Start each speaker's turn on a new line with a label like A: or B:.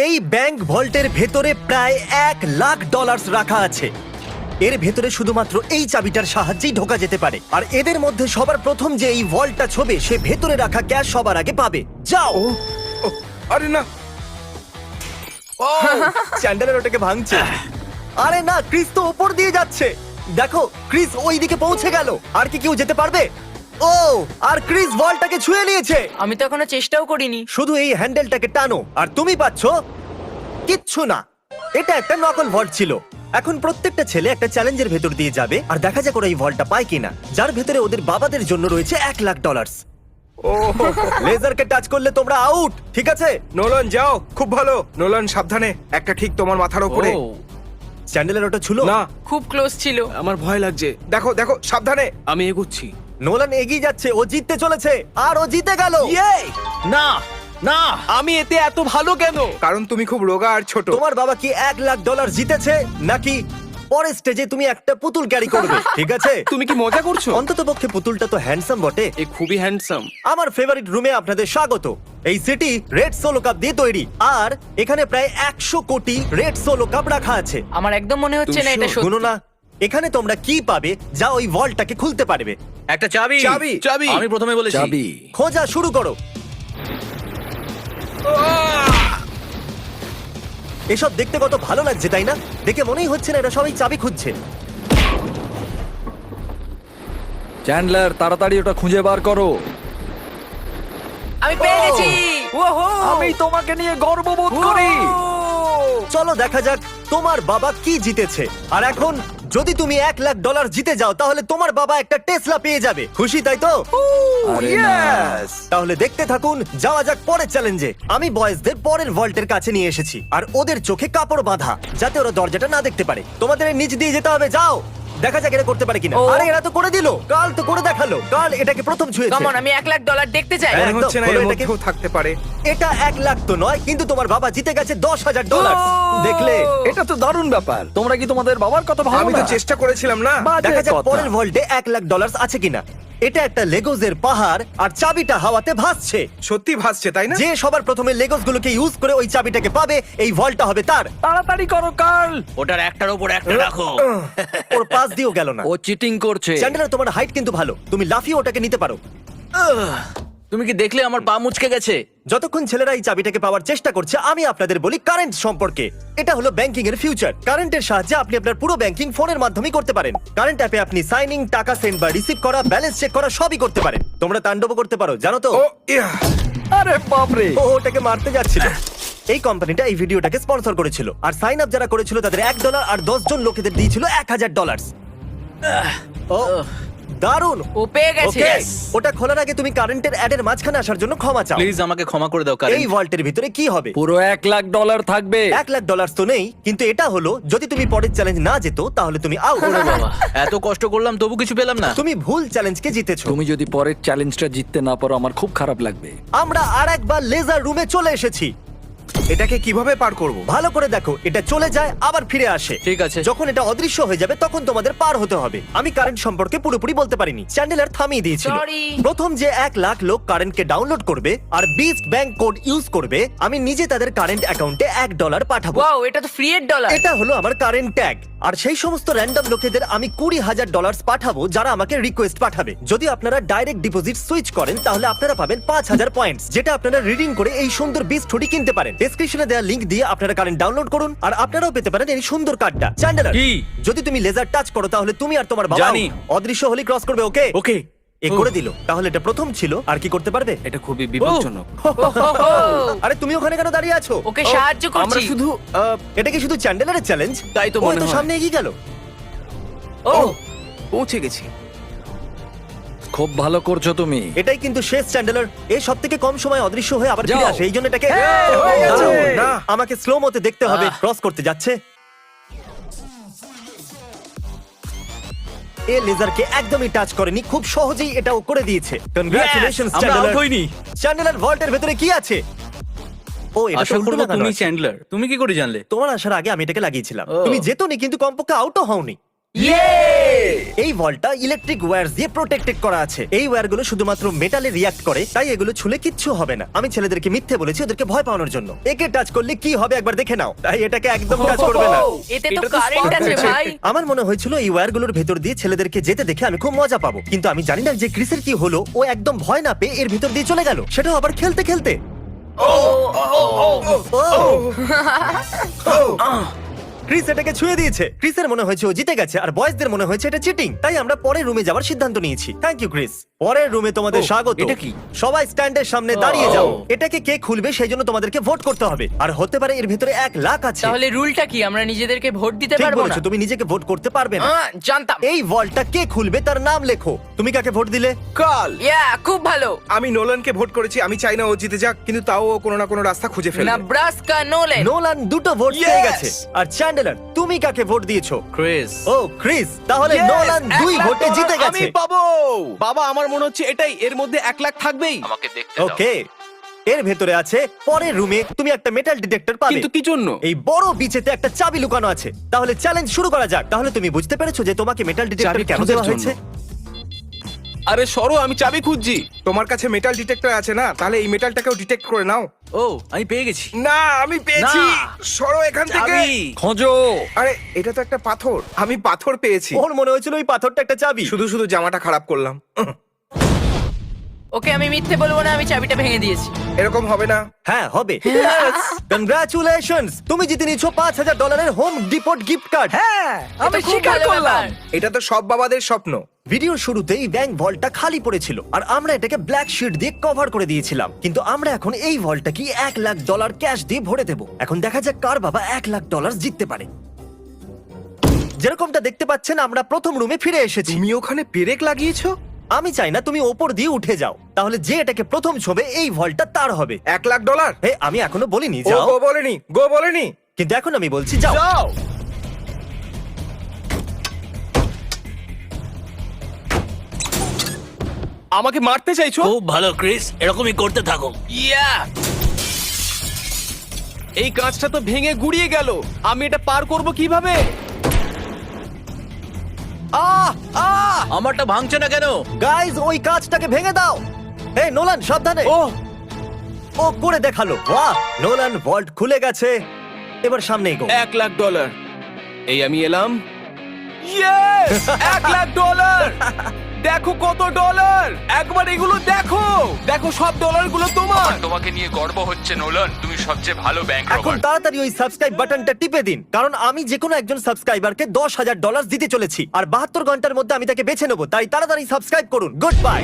A: এই ব্যাংক ভল্টের ভেতরে প্রায় $1,00,000 রাখা আছে। এর ভেতরে শুধুমাত্র এই চাবিটার সাহায্যেই ঢোকা যেতে পারে। আর এদের মধ্যে সবার প্রথম যে এই ভল্টটা ছোবে সে ভেতরে রাখা ক্যাশ সবার আগে পাবে। যাও।
B: ও, আরে না।
A: চ্যান্ডেলার ওটাকে ভাঙছে। আরে না, ক্রিস তো উপর দিয়ে যাচ্ছে। দেখো, ক্রিস ওই দিকে পৌঁছে গেল। আর কি কেউ যেতে পারবে? ও, আর ক্রিস বলটাকে ছুঁয়ে নিয়েছে।
C: আমি তো এখনো চেষ্টাও করিনি।
A: শুধু এই হ্যান্ডেলটাকে টানো আর তুমি পাচ্ছো কিচ্ছু না। এটা একটা নকল ভল্ট ছিল। এখন প্রত্যেকটা ছেলে একটা চ্যালেঞ্জের ভেতর দিয়ে যাবে আর দেখা যাক ওরা এই ভল্টটা পায় কিনা, যার ভেতরে ওদের বাবাদের জন্য রয়েছে $1,00,000।
B: ও
A: লেজারকে টাচ করলে তোমরা আউট, ঠিক আছে?
B: নোলান যাও, খুব ভালো। নোলান সাবধানে, একটা ঠিক তোমার মাথার উপরে।
A: চ্যান্ডেলের ওটা ছিল
B: না,
C: খুব ক্লোজ ছিল।
D: আমার ভয় লাগছে।
B: দেখো দেখো সাবধানে।
D: আমি এগোচ্ছি।
A: নোলান এগিয়ে যাচ্ছে, ও জিততে চলেছে আর ও জিতে গেল।
D: না না, আমি এতে এত ভালো কেন?
B: কারণ তুমি খুব রোগা আর ছোট।
A: তোমার বাবা কি $1,00,000 জিতেছে নাকি পরের স্টেজে তুমি একটা পুতুল ক্যারি করবে? ঠিক আছে,
D: তুমি কি মজা করছো?
A: অন্তত পক্ষে পুতুলটা তো হ্যান্ডসাম বটে।
D: এ খুবই হ্যান্ডসাম।
A: আমার ফেভারিট রুমে আপনাদের স্বাগত। এই সিটি রেড সোলো কাপ দিয়ে তৈরি আর এখানে প্রায় 100 কোটি রেড সোলো কাপ রাখা আছে।
C: আমার একদম মনে হচ্ছে না এটা
A: শুনো
C: সত্যি।
A: না, এখানে তোমরা কি পাবে যা ওই ভল্টটাকে খুলতে পারবে?
E: একটা চাবি।
B: চাবি।
D: চাবি।
E: আমি প্রথমে বলেছি
D: চাবি।
A: খোঁজা শুরু করো। এসব দেখতে কত ভালো লাগছে তাই না? দেখে মনেই হচ্ছে না এটা সবাই চাবি খুঁজছে।
F: চ্যান্ডলার, তাড়াতাড়ি ওটা খুঁজে বার করো।
C: আমি পেয়ে গেছি। ওহো!
F: আমি তোমাকে নিয়ে গর্ববোধ করি।
A: চলো দেখা যাক তোমার বাবা কি জিতেছে। আর এখন যদি তুমি $1,00,000 জিতে যাও তাহলে তোমার বাবা একটা টেসলা পেয়ে যাবে। খুশি তাই তো?
F: আরে না।
A: Yes! তাহলে দেখতে থাকুন, যাওয়া যাক পরের চ্যালেঞ্জে। আমি বয়েজদের পরের ভল্টের কাছে নিয়ে এসেছি আর ওদের চোখে কাপড় বাঁধা যাতে ওরা দরজাটা না দেখতে পারে। তোমাদের এর নিচ দিয়ে যেতে হবে, যাও। দেখা যাক এটা করতে পারে কিনা।
C: ও।
A: আরে এরা তো করে দিল। কাল তো করে দেখালো। কাল এটাকে প্রথম ছুঁয়েছে।
C: কমন, আমি $1,00,000 দেখতে চাই।
A: হ্যাঁ।
B: মনে হচ্ছে না
A: খোলো
B: এর
A: এটাকে।
B: মধ্যেও থাকতে পারে।
A: এটা 1,00,000 তো নয়, কিন্তু তোমার বাবা জিতে গেছে $10,000।
C: ও।
A: দেখলে?
F: এটা তো দারুণ ব্যাপার। তোমরা কি তোমাদের বাবার কথা ভাবো
B: আমি তো
F: না?
B: চেষ্টা করেছিলাম না।
F: বাজে
A: দেখা যাক
F: কথা।
A: পরের ভল্টে $1,00,000 আছে কিনা। এটা একটা লেগোজের পাহাড় আর চাবিটা হাওয়াতে ভাসছে।
B: সত্যি ভাসছে তাই না?
A: যে সবার প্রথমে লেগোস গুলোকে ইউজ করে ওই চাবিটাকে পাবে, এই ভল্টটা হবে তার।
F: তাড়াতাড়ি করো কার্ল।
E: ওটার একটার উপর একটা রাখো।
A: ওর পাশ দিয়েও গেল না।
F: ও চিটিং করছে।
A: চ্যান্ডেলার, তোমার হাইট কিন্তু ভালো, তুমি লাফিয়ে ওটাকে নিতে পারো।
E: তুমি কি দেখলে আমার পা মুচকে গেছে?
A: যতক্ষণ ছেলেরা এই চাবিটাকে পাওয়ার চেষ্টা করছে, আমি আপনাদের বলি কারেন্ট সম্পর্কে। এটা হলো ব্যাংকিং এর ফিউচার। কারেন্টের সাহায্যে আপনি আপনার পুরো ব্যাংকিং ফোনের মাধ্যমেই করতে পারেন। কারেন্ট অ্যাপে আপনি সাইনিং, টাকা সেন্ড বা রিসিভ করা, ব্যালেন্স চেক করা সবই করতে পারেন। তোমরা তাণ্ডব করতে পারো, জানো তো?
B: ও ইয়া।
F: আরে বাপরে।
A: ও ওটাকে মারতে যাচ্ছিল। এই কোম্পানিটা এই ভিডিওটাকে স্পন্সর করেছিল আর সাইন আপ যারা করেছিল তাদের $1 আর 10 জন লোকেদের দিয়েছিল $1,000। ও দারুণ।
C: ও পেয়ে গেছে।
A: ওকে, ওটা খোলার আগে তুমি কারেন্টের অ্যাডের মাঝখানে আসার জন্য ক্ষমা চাও।
E: প্লিজ আমাকে ক্ষমা করে দাও
A: এই
E: কারণ
A: ভল্টের ভিতরে কি হবে?
F: পুরো $1,00,000 থাকবে।
A: $1,00,000 তো নেই, কিন্তু এটা হলো যদি তুমি পরের চ্যালেঞ্জ না যেত তাহলে তুমি আউট।
E: বাবা এত কষ্ট করলাম তবু কিছু পেলাম না।
A: তুমি ভুল চ্যালেঞ্জকে জিতেছো।
F: তুমি যদি পরের চ্যালেঞ্জটা জিততে না পারো আমার খুব খারাপ লাগবে।
A: আমরা আরেকবার লেজার রুমে চলে এসেছি।
B: এটাকে কিভাবে পার করব?
A: ভালো করে দেখো, এটা চলে যায় আবার ফিরে আসে।
E: ঠিক আছে।
A: যখন এটা অদৃশ্য হয়ে যাবে তখন তোমাদের পার হতে হবে। আমি কারেন্ট সম্পর্কে পুরোপুরি বলতে পারিনি, চ্যান্ডেলার থামিয়ে দিয়েছিল।
C: Sorry.
A: প্রথম যে 1,00,000 লোক কারেন্টকে ডাউনলোড করবে আর বিস্ট ব্যাংক কোড ইউজ করবে, আমি নিজে তাদের কারেন্ট অ্যাকাউন্টে $1 পাঠাবো।
C: ওয়াও, এটা তো ফ্রি এর ডলার।
A: এটা হলো আমার কারেন্ট ট্যাগ। আর সেই সমস্ত র্যান্ডম লোকেদের আমি $20,000 পাঠাবো যারা আমাকে রিকোয়েস্ট পাঠাবে। যদি আপনারা ডাইরেক্ট ডিপোজিট সুইচ করেন তাহলে আপনারা পাবেন 5,000 পয়েন্টস, যেটা আপনারা রিডিং করে এই সুন্দর বিস্ট হুডি কিনতে পারেন। ডেসক্রিপশনে দেওয়া লিংক দিয়ে আপনারা কারেন্ট ডাউনলোড করুন আর আপনারাও পেতে পারেন এই সুন্দর কার্ডটা। চ্যান্ডেলার,
E: কি?
A: যদি তুমি লেজার টাচ করো তাহলে তুমি আর তোমার বাবা
E: জানি।
A: অদৃশ্য হলে ক্রস করবে। ওকে
E: ওকে।
A: এ করে দিল। তাহলে এটা প্রথম ছিল, আর কি করতে পারবে?
D: এটা খুবই বিপজ্জনক।
A: আরে তুমি ওখানে কেন দাঁড়িয়ে আছো?
C: ওকে সাহায্য
D: আমরা
C: করছি।
D: শুধু
A: এটা কি শুধু চ্যান্ডেলারের চ্যালেঞ্জ?
D: তাই তো
A: ও
D: মনে
A: তো
D: হয়।
A: সামনে এগিয়ে গেল।
C: ও
D: পৌঁছে গেছি।
F: খুব ভালো করছো তুমি।
A: এটাই কিন্তু শেষ চ্যান্ডেলার। এই সব থেকে কম সময় অদৃশ্য হয়ে আবার ফিরে
F: যাও।
A: আসে, এই জন্য এটাকে
B: হয়ে গেছে।
A: দারুণ।
B: না।
A: আমাকে স্লো মতে দেখতে হবে ক্রস করতে যাচ্ছে। এ লেজারকে একদমই টাচ করেনি, খুব সহজেই এটাও করে দিয়েছে। কনগ্রাচুলেশনস
E: আমরা
A: চ্যান্ডেলার।
E: আউট হইনি।
A: চ্যান্ডেলার ভল্টের ভেতরে কি আছে? ও এটা তো
E: আশা
A: উল্টো
E: করবো
A: লাগানো
E: তুমি
A: আছে।
E: চ্যান্ডলার। তুমি কি করে জানলে?
A: তোমার আসার আগে আমি এটাকে লাগিয়েছিলাম।
E: ও।
A: তুমি যেতনি কিন্তু কমপক্ষে আউটও হওনি। এই ভলটা ইলেকট্রিক ওয়্যার দিয়ে প্রোটেক্টেড করা আছে। এই ওয়্যারগুলো শুধুমাত্র মেটালে রিয়াক্ট করে, তাই এগুলো ছুলে কিচ্ছু হবে না। আমি ছেলেদেরকে মিথ্যে বলেছি ওদেরকে ভয় পাওয়ানোর জন্য। একে টাচ করলে কি হবে একবার দেখে নাও, তাই এটাকে একদম টাচ করবে না।
C: এতে তো কারেন্ট আছে ভাই।
A: আমার মনে হয়েছিল এই ওয়্যারগুলোর ভেতর দিয়ে ছেলেদেরকে যেতে দেখে আমি খুব মজা পাবো, কিন্তু আমি জানি না যে ক্রিসের কি হলো। ও একদম ভয় না পেয়ে এর ভিতর দিয়ে চলে গেল, সেটাও আবার খেলতে খেলতে। ক্রিস এটাকে ছুঁয়ে দিয়েছে। ক্রিসের মনে হয়েছে ও জিতে গেছে, আর বয়েজদের মনে হয়েছে এটা চিটিং। তাই আমরা পরের রুমে যাওয়ার সিদ্ধান্ত নিয়েছি। Thank you Chris. পরের রুমে তোমাদের স্বাগত।
E: এটা কি?
A: সবাই স্ট্যান্ডের সামনে দাঁড়িয়ে যাও। এটাকে কে খুলবে সেই জন্য তোমাদেরকে ভোট করতে হবে, আর হতে পারে এর ভিতরে 1 লাখ আছে।
C: তাহলে রুলটা কি, আমরা নিজেদেরকে ভোট দিতে
A: ঠিক
C: পারবো না?
A: বলেছো, তুমি নিজেকে ভোট করতে পারবে না।
C: জানতাম।
A: এই ভল্টটা কে খুলবে তার নাম লেখো। তুমি কাকে ভোট দিলে?
B: কাল
C: ইয়া, খুব ভালো।
B: আমি নোলানকে ভোট করেছি। আমি চাই না ও জিতে যাক, কিন্তু তাও ও কোনো না কোনো রাস্তা খুঁজে ফেলবে।
C: Nebraska Nolan.
A: নোলান 2টো ভোট
B: Yes!
A: পেয়ে গেছে। আর চ্যান্ডেলার, তুমি কাকে ভোট দিয়েছো?
E: ক্রিস।
A: ও ক্রিস, তাহলে
B: Yes!
A: নোলান 2
B: 1 লাখ
A: ভোটে
B: ডলার
A: জিতে
B: আমি
A: গেছে।
D: পাবো। বাবা, আমার মনে হচ্ছে এটাই, এর মধ্যে 1 লাখ থাকবেই।
E: আমাকে দেখতে দাও।
A: ওকে, এর ভেতরে আছে পরের রুমে তুমি একটা মেটাল ডিটেক্টর পাবে।
D: কিন্তু কি জন্য?
A: এই বড় বিচেতে একটা চাবি লুকানো আছে। তাহলে চ্যালেঞ্জ শুরু করা যাক। তাহলে তুমি বুঝতে পেরেছো যে তোমাকে মেটাল ডিটেক্টর
D: চাবি
A: কেন
D: খোঁজার
A: দেওয়া হয়েছে?
D: জন্য। আরে সরো, আমি চাবি খুঁজছি।
B: তোমার কাছে মেটাল ডিটেক্টর আছে না? তাহলে এই মেটালটাকেও ডিটেক্ট করে নাও।
E: ও, আমি পেয়ে গেছি।
B: না, আমি পেয়েছি।
E: না।
B: সরো এখান থেকে।
E: চাবি।
F: খোঁজো।
B: আরে এটা তো একটা পাথর। আমি পাথর পেয়েছি।
A: ওর মনে হয়েছিল ওই পাথরটা একটা চাবি।
B: শুধু শুধু জামাটা খারাপ করলাম।
C: ওকে, আমি মিথ্যে বলবো না, আমি চাবিটা ভেঙে দিয়েছি।
B: এরকম হবে না।
A: হ্যাঁ হবে। কংগ্রাচুলেশনস, তুমি জিতে নিয়েছো $5000 হোম ডিপোট গিফট কার্ড।
F: হ্যাঁ, আমি
C: এটা খুব
F: স্বীকার
C: ভালো
F: করলাম।
C: ব্যাপার।
B: এটা তো সব বাবাদের স্বপ্ন।
A: ভিডিওর শুরুতেই ব্যাংক ভল্টটা খালি পড়েছিল, আর আমরা এটাকে ব্ল্যাক শিট দিয়ে কভার করে দিয়েছিলাম। কিন্তু আমরা এখন এই ভল্টটাকে $1 লাখ ক্যাশ দিয়ে ভরে দেব। এখন দেখা যাক কার বাবা $1 লাখ জিততে পারে। যেরকমটা দেখতে পাচ্ছেন, আমরা প্রথম রুমে ফিরে এসেছি।
B: তুমি ওখানে পেরেক লাগিয়েছো?
A: আমি চাই না তুমি ওপর দিয়ে উঠে যাও, তাহলে যে এটাকে প্রথম ছবে এই ভল্টটা তার হবে।
B: $1 লাখ।
A: হে, আমি এখনো বলিনি
B: ও
A: যাও,
B: গো বলেনি, গো বলেনি।
A: কিন্তু এখন আমি বলছি যাও।
D: যাও। আমাকে মারতে চাইছো?
E: খুব ভালো ক্রিস, এরকমই করতে থাকো।
C: ইয়া,
D: এই কাঁচটা তো ভেঙে গুড়িয়ে গেল। আমি এটা পার করব কিভাবে?
A: আহ আহ
E: আমারটা ভাঙছে না কেন?
A: গাইজ, ওই কাঁচটাকে ভেঙে দাও। হে নোলান, সাবধানে।
D: ও,
A: ও করে দেখালো। বাহ, নোলান ভল্ট খুলে গেছে। এবার সামনে এগো।
D: $1 লাখ। এই আমি এলাম। ইয়েস! $1 লাখ। দেখো কত ডলার। একবার এগুলো দেখো। দেখো, সব ডলারগুলো তোমার।
G: তোমাকে নিয়ে গর্ব হচ্ছে নোলান, তুমি সবচেয়ে ভালো ব্যাংক
A: এখন
G: রবার।
A: তাড়াতাড়ি ওই সাবস্ক্রাইব বাটনটা টিপে দিন, কারণ আমি যে কোনো একজন সাবস্ক্রাইবারকে $10,000 দিতে চলেছি, আর 72 ঘন্টার মধ্যে আমি তাকে বেছে নেবো। তাই তাড়াতাড়ি সাবস্ক্রাইব করুন। Good bye.